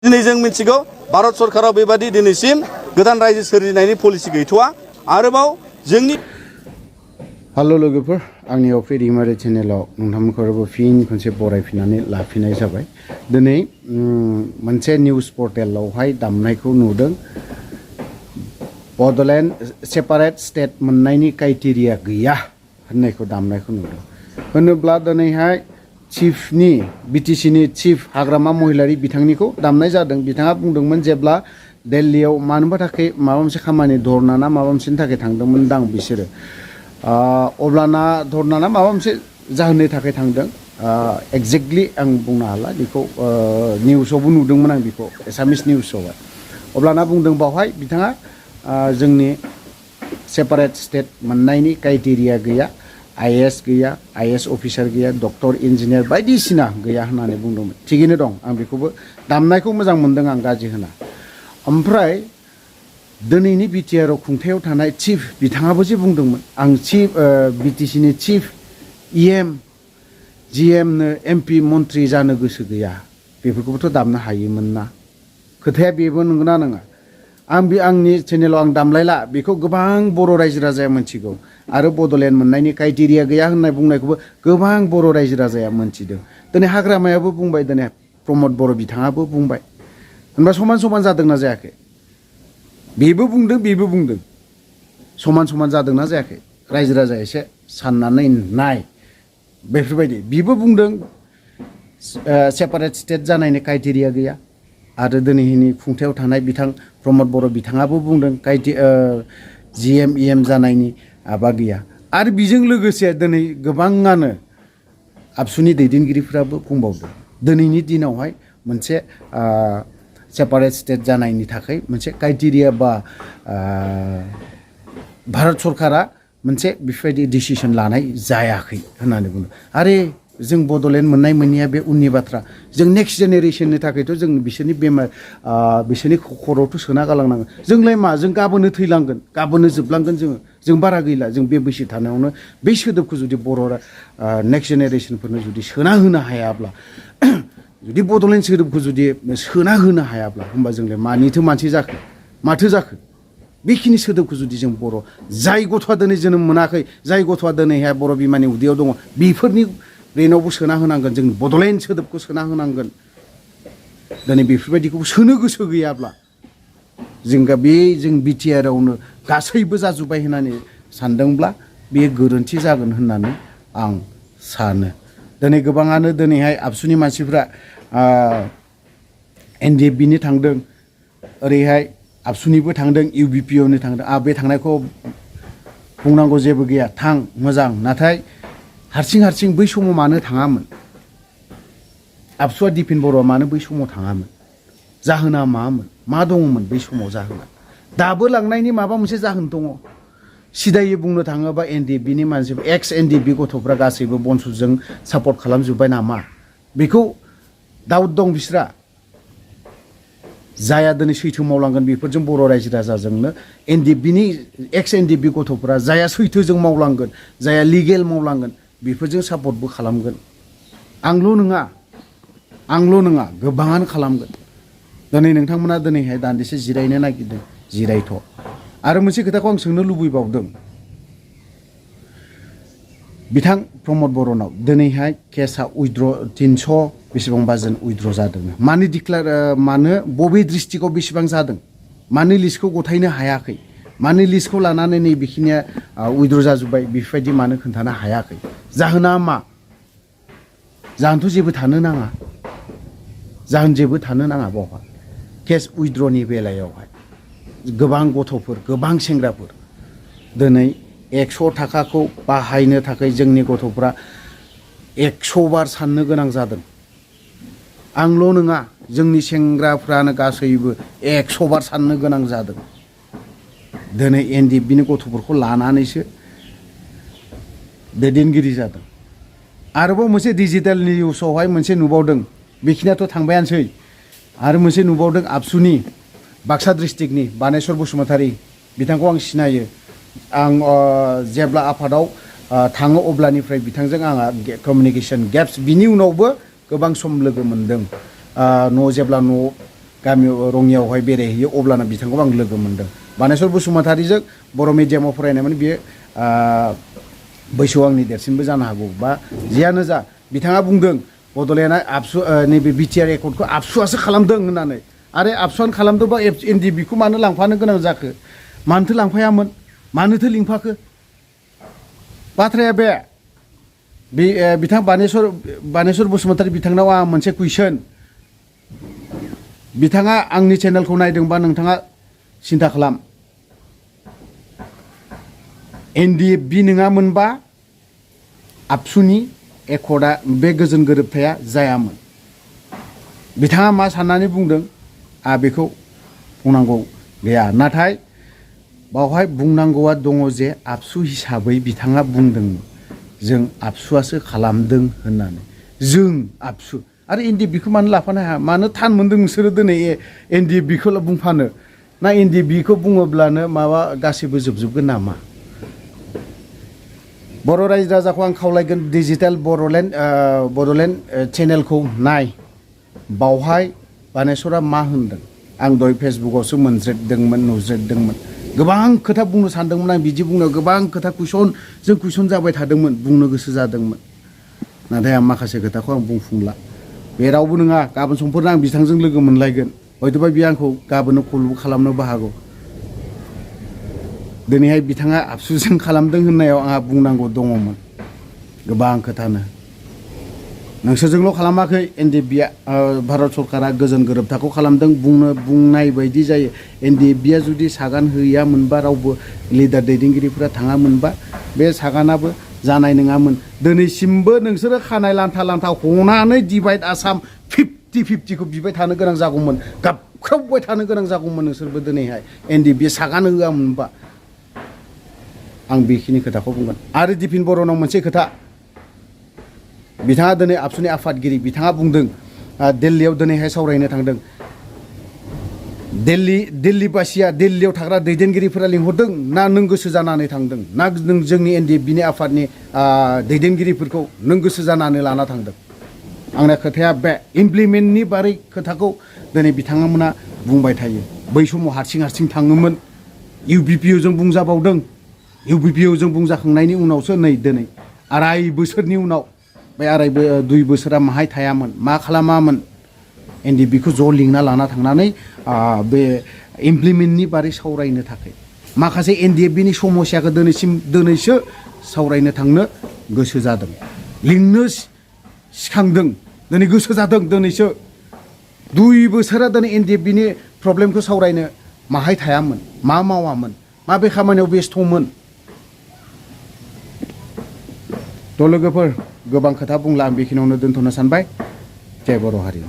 दिनै जों मिथिगौ भारत सरकाराव बेबादि दिनैसिम गोदान रायजो सोरजिनायनि पलिसि गैथ'वा आरोबाव जोंनि हेलो लोगोफोर आंनि अफे रिमारि चेनेलाव नोंथांमोनखौ फिन खनसे बरायफिननानै लाफिननाय जाबाय दिनै मोनसे निउज पर्टेलावहाय दामनायखौ नुदों बडलेण्ड सेपारेट स्टेट मोननायनि क्राइटेरिया गैया होननायखौ दामनायखौ नुदों होनोब्ला दिनैहाय चिफनि बिटिसिनि चिफ हाग्रामा महिलारि बिथांनिखौ दामनाय जादों बिथाङा बुंदोंमोन जेब्ला दिल्लीयाव मानोबा थाखाय माबा मोनसे खामानि धरना ना माबा मोनसेनि थाखाय थांदोंमोन दां बिसोरो अब्लाना धरना माबा मोनसे जाहोननि थाखाय थांदों एक्जेक्टलि आं बुंनो हाला बेखौ निउसावबो नुदोंमोन आं बेखौ एसामिस निउसावहाय अब्लाना बुंदों बावहाय बिथाङा जोंनि सेपारेट स्टेट मोननायनि क्राइटेरिया गैया आईएएस गैया आईएएस अफिसार गैया डक्टर इन्जिनियार बायदिसिना गैया होननानै बुंदोंमोन थिगैनो दं आं बेखौबो दामनायखौ मोजां मोनदों आं गाज्रि होना ओमफ्राय दिनैनि बिटिआरआव खुंथायाव थानाय चिफ बिथाङाबो जे बुंदोंमोन आं चिफ बिटिसिनि चिफ इएम जिएमनो एमपि मन्त्रि जानो गोसो गैया बेफोरखौबोथ' दामनो हायोमोन ना खोथाया बेबो नंगौना नङा आं बे आंनि चेनेलाव आं दामलायला बेखौ गोबां बर' रायजो राजाया मोनथिगौ आरो बडलेण्ड मोननायनि क्राइटेरिया गैया होननाय बुंनायखौबो गोबां बर' रायजो राजाया मोनथिदों दिनै हाग्रामायाबो बुंबाय दिनै प्रमद बर' बिथाङाबो बुंबाय होनबा समान समान जादोंना जायाखै बेबो बुंदों समान समान जादोंना जायाखै रायजो राजा एसे साननानै नाय बेफोरबायदि बिबो बुंदों सेपारेट स्टेट जानायनि क्राइटेरिया गैया आरो दिनैनि खुंथायाव थानाय बिथां प्रमद बर' बिथाङाबो बुंदों जिएम इएम जानायनि माबा गैया आरो बेजों लोगोसे दिनै गोबाङानो आबसुनि दैदेनगिरिफोराबो बुंबावदों दिनैनि दिनावहाय मोनसे सेपारेट स्टेट जानायनि थाखाय मोनसे क्राइटेरिया बा भारत सरकारा मोनसे बेफोरबायदि डिसिसन लानाय जायाखै होननानै बुंदों आरे जों बडलेण्ड मोननाय मोनैया बे उननि बाथ्रा जों नेक्स्ट जेनेरेसननि थाखायथ' जों बिसोरनि बेमार बिसोरनि खर'आवथ' सोना गालांनांगोन जोंलाय मा जों गाबोननो थैलांगोन गाबोननो जोबलांगोन जों बारा गैला जों बे बैसो थानायावनो बै सोदोबखौ जुदि बर' नेक्स्ट जेनेरेसनफोरनो जुदि सोना होनो हायाब्ला जुदि बडलेण्ड सोदोबखौ जुदि सोना होनो हायाब्ला होमबा जोंलाय मानिथो मानसि जाखो माथो जाखो बेखिनि सोदोबखौ जुदि जों बर' जाय गथ'आ दिनै जोनोम मोनाखै जाय गथ'आ दिनैहाय बर' बिमानि उदैयाव दङ बेफोरनि ब्रेनावबो सोना होनांगोन जों बडलेण्ड सोदोबखौ सोना होनांगोन दिनै बेफोरबायदिखौबो सोनो गोसो गैयाब्ला जों बिटिआरआवनो गासैबो जाजोब्बाय होननानै सानदोंब्ला बे गोरोन्थि जागोन होननानै आं सानो दिनै गोबाङानो दिनैहाय आबसुनि मानसिफ्रा एनडिएफबिनि थांदों ओरैहाय आबसुनिबो थांदों इउबिपिअनि थांदों बे थांनायखौ बुंनांगौ जेबो गैया थां मोजां नाथाय हारसिं बै समाव मानो थाङामोन आबसुआ दिपेन बर'आ मानो बै समाव थाङामोन जाहोना मामोन मा दङमोन बै समाव जाहोना दाबो लांनायनि माबा मोनसे जाहोन दङ सिदायै बुंनो थाङोबा एनडिएफबिनि मानसिफोर एक्स एनडिएफबि गथ'फ्रा गासैबो बनसुजों सापर्ट खालामजोब्बाय नामा बेखौ दाउट दं बिस्रा जाया दिनै सैथो मावलांगोन बेफोरजों बर' रायजो राजाजोंनो एनडिएफबिनि एक्स एनडिएफबि गथ'फ्रा जाया सैथोजों मावलांगोन जाया लिगेल मावलांगोन बेफोरजों सापर्टबो खालामगोन आंल' नङा गोबाङानो खालामगोन दिनै नोंथांमोना दिनैहाय दान्दिसे जिरायनो नागिरदों जिरायथ' आरो मोनसे खोथाखौ आं सोंनो लुबैबावदों बिथां प्रमद बर'नाव दिनैहाय केसा उइद्र 300 बेसेबांबा जों उइद्र जादों मानो बबे डिस्ट्रिक्टआव बेसेबां जादों मानो लिस्टखौ गथायनो हायाखै मानो लिस्टखौ लानानै नै बेखिनिया उइद्र जाजोब्बाय बेफोरबायदि मानो खोन्थानो हायाखै जाहोना मा जाहोनथ' जेबो थानो नाङा बावहाय केस उइद्रनि बेलायावहाय गोबां गथ'फोर गोबां सेंग्राफोर दिनै 100 थाखाखौ बाहायनो थाखाय जोंनि गथ'फ्रा 100 बार साननो गोनां जादों आंल' नङा जोंनि सेंग्राफ्रानो गासैबो 100 बार साननो गोनां जादों दिनै एनडिएफबिनि गथ'फोरखौ लानानैसो दैदेनगिरि जादों आरोबाव मोनसे डिजिटेल निउसावहाय मोनसे नुबावदों बेखिनियाथ' थांबायानोसै आरो मोनसे नुबावदों आबसुनि बाक्सा डिस्ट्रिक्टनि बानेश्वर बसुमतारी बिथांखौ आं सिनायो आं जेब्ला आफादाव थाङो अब्लानिफ्राय बिथांजों आंहा कमिउनिकेशन गेप्स बिनि उनावबो गोबां सम लोगो मोनदों जेब्ला न'आव गामियाव रङियावहाय बेरायहैयो अब्लाना बिथांखौ आं लोगो मोन्दों बानेश्वर बसुमतारीजों बर' मिडियामाव फरायनायमोन बियो बैसोआव आंनि देरसिनबो जानो हागौ बा जियानो जा बिथाङा बुंदों बड'लेण्डआ आबसु नैबे बिटिआर एकर्डखौ आबसुआसो खालामदों होननानै आरो आबसुआनो खालामदोंबा एनडिएफबिखौ मानो लांफानो गोनां जाखो मानोथो लांफायामोन मानोथो लिंफाखो बाथ्राया बे बिथां बानेश्वर बसुमतारी बिथांनाव आं मोनसे कुइसन बिथाङा आंनि चेनेलखौ नायदोंबा नोंथाङा सिन्था खालाम एनडिएफबि नङामोनबा आबसुनि एकर्डआ बे गोजोन गोरोबथाया जायामोन बिथाङा मा साननानै बुंदों बेखौ बुंनांगौ गैया नाथाय बावहाय बुंनांगौआ दङ जे आबसु हिसाबै बिथाङा बुंदोंमोन जों आबसुआसो खालामदों होननानै जों आबसु आरो एनडिएफबिखौ मानो लाफानो हाया मानो थान मोन्दों नोंसोरो दिनै एनडिएफबिखौल' बुंफानो ना एनडिएफबिखौ बुङोब्लानो माबा गासैबो जोबजोबगोन नामा बर' रायजो राजाखौ आं खावलायगोन डिजिटेल बड'लेण्ड चेनेलखौ नाय बावहाय बानेश्वरा मा होनदों आं दहाय फेसबुकआवसो नुज्रेददोंमोन गोबां खोथा बुंनो सानदोंमोन आं बिदि बुंनायाव गोबां खोथा कुइसन जाबाय थादोंमोन बुंनो गोसो जादोंमोन नाथाय आं माखासे खोथाखौ आं बुंफुंला बे रावबो नङा गाबोन समफोरनो आं बिथांजों लोगो मोनलायगोन हयथ'बा बियो आंखौ गाबोननो कलबो खालामनोबो हागौ दिनैहाय बिथाङा आबसुजों खालामदों होननायाव आंहा बुंनांगौ दङमोन गोबां खोथानो नोंसोरजोंल' खालामाखै एनडिएफबिआ भारत सरकारा गोजोन गोरोबथाखौ खालामदों बुंनाय बायदि जायो एनडिएफबिआ जुदि सागान हैयामोनबा रावबो लिडार दैदेनगिरिफोरा थाङामोनबा बे सागानाबो जानाय नङामोन दिनैसिमबो नोंसोरो खानाय लान्था हनानै डिभाइड आसाम 50-50खौ बिबाय थानो गोनां जागौमोन गाबख्रावबाय थानो गोनां जागौमोन नोंसोरबो दिनैहाय एनडिएफबिआ सागान होआमोनबा आं बेखिनि खोथाखौ बुंगोन आरो दिपिन बर'नाव मोनसे खोथा बिथाङा दिनै आबसुनि आफादगिरि बिथाङा बुंदों दिल्लीयाव दिनैहाय सावरायनो थांदों दिल्लीयाव थाग्रा दैदेनगिरिफोरा लिंहरदों ना नों गोसो जानानै थांदों ना नों जोंनि एनडिएफबिनि आफादनि दैदेनगिरिफोरखौ नों गोसो जानानै लाना थांदों आंना खोथाया बे इमप्लिमेन्टनि बारै खोथाखौ दिनै बिथांमोना बुंबाय थायो बै समाव हारसिं थाङोमोन इउबिपिअजों बुंजाबावदों इउबिपिअजों बुंजाखांनायनि उनावसो नै दिनै 2.5 बोसोरनि उनाव बे 2 बोसोरा माहाय थायामोन मा खालामामोन एनडिएफबिखौ ज' लिंना लाना थांनानै बे इमप्लिमेन्टनि बारै सावरायनो थाखाय माखासे एनडिएफबिनि समस्याखौ दिनैसो सावरायनो थांनो गोसो जादों लिंनो सिखांदों दिनै गोसो जादों दिनैसो 2 बोसोरा दिनै एनडिएफबिनि प्रब्लेमखौ सावरायनो माहाय थायामोन मा मावामोन माबे खामानियाव बेस्थ'मोन थ' लोगोफोर गोबां खोथा बुंला आं बेखिनियावनो दोनथ'नो सानबाय जय बर' हारि